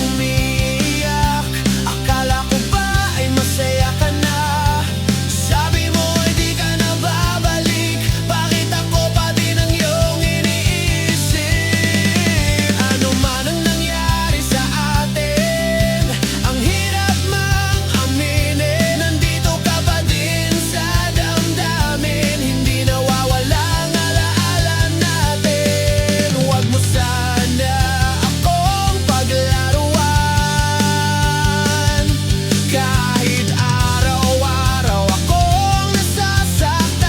umiiyak? Akala ko ba ay masaya ka na? Sabi mo ay di ka na babalik. Bakit ako pa din ang iyong iniisip? Ano man ang nangyari sa atin, ang hirap mang aminin. Nandito ka pa din sa damdamin, hindi nawawala ang alaala natin. Huwag mo sana akong paglaruan. Kahit araw-araw akong nasasaktan,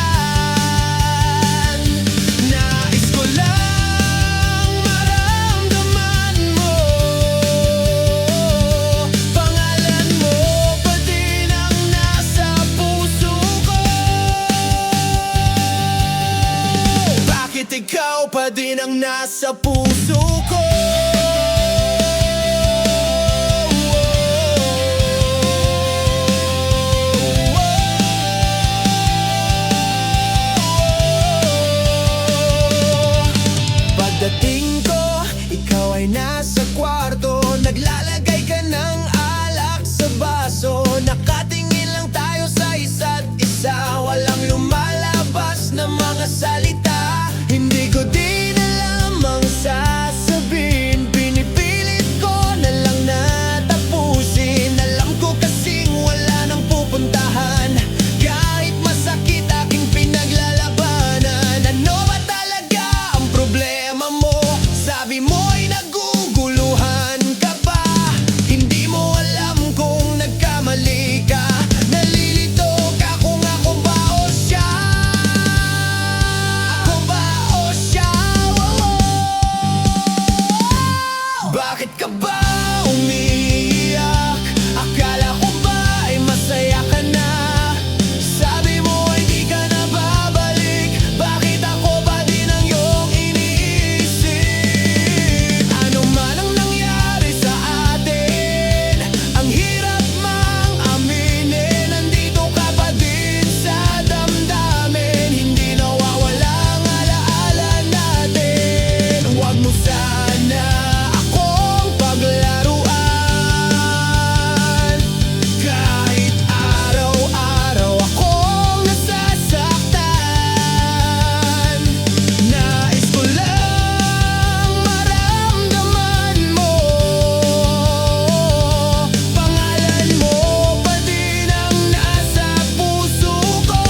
nais ko lang maramdaman mo. Pangalan mo pa din ang nasa puso ko. Bakit ikaw pa din ang nasa puso ko? Pagdating ko, ikaw ay nasa kwarto, naglalagay ka ng alak sa baso. Nakatingin lang tayo sa isa't isa, walang lumalabas na mga salita. Hindi ko din alam ang sasabihin, pinipilit ko na lang na tapusin. Alam ko kasing wala nang pupuntahan, kahit masakit aking pinaglalabanan. Ano ba talaga ang problema mo? Sabi mo ay naguguluhan ka pa, hindi mo alam kung nagkamali ka. Nalilito ka kung ako ba o siya. Ako ba o siya? Bakit ka ba umiiyak? Akala ko ba ay masaya ka na? Sabi mo ay di ka na babalik. Bakit ako pa din ang iyong iniisip? Ano man ang nangyari sa atin, ang hirap mang aminin. Nandito ka pa din sa damdamin, hindi nawawala ang alaala natin. Huwag mo sana akong paglaruan. Kahit araw-araw akong nasasaktan, nais ko lang maramdaman mo. Pangalan mo pa din ang nasa puso ko.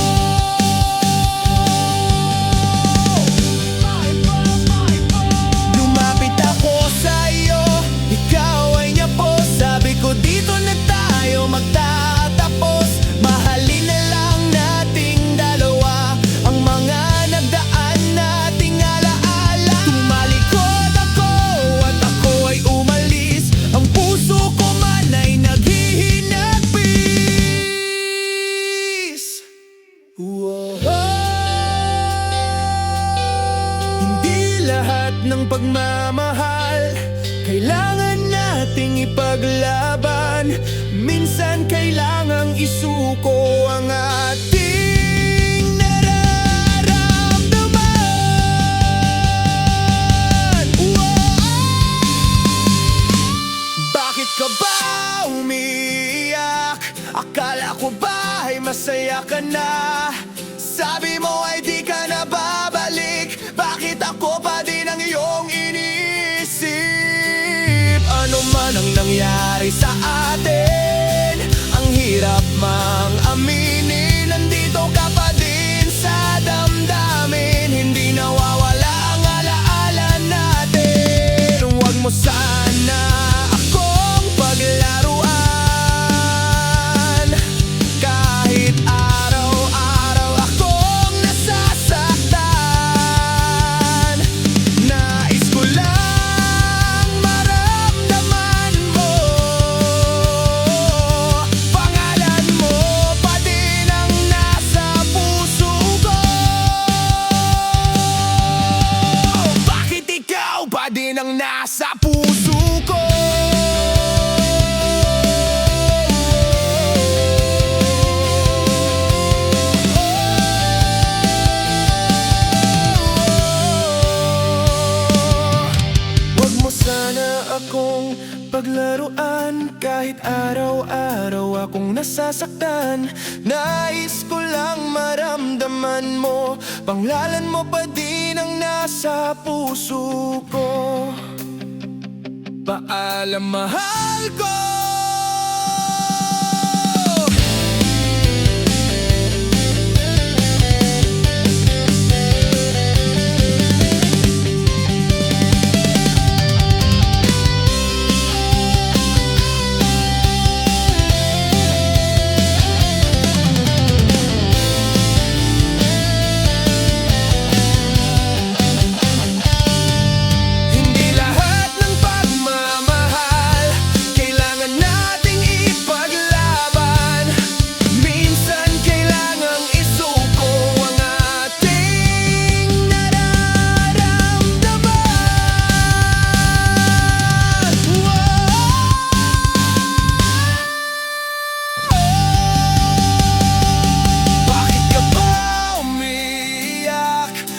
Lumapit ako sa iyo, ikaw ay niyapo. Sabi ko dito na tayo magtatapos. Mahalin na lang nating dalawa ang mga nagdaan nating alaala. Tumalikod ako at ako ay umalis. Ang puso ko man ay naghihinagpis. Hindi lahat ng pagmamahal kailangan nating ipaglaban. Minsan kailangang isuko ang ating nararamdaman. Bakit ka ba umiiyak? Akala ko ba ay masaya ka na? Sabi mo ay di ka na babalik. Bakit ako pa din ang iyong iniisip? Ano man ang nangyari sa atin, ang hirap mang aminin. Nandito ka pa din sa damdamin, hindi nawawala ang alaala natin. Huwag mo sana akong paglaruan. Kahit araw-araw akong nasasaktan, nais ko lang maramdaman mo. mapaglaruan kahit araw-araw akong nasasaktan. Nais ko lang maramdaman mo, panglalan mo pa din ang nasa puso ko. Paalam, mahal ko.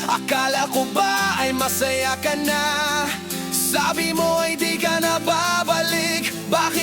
Akala ko ba ay masaya ka na? Sabi mo ay di ka na babalik. Bakit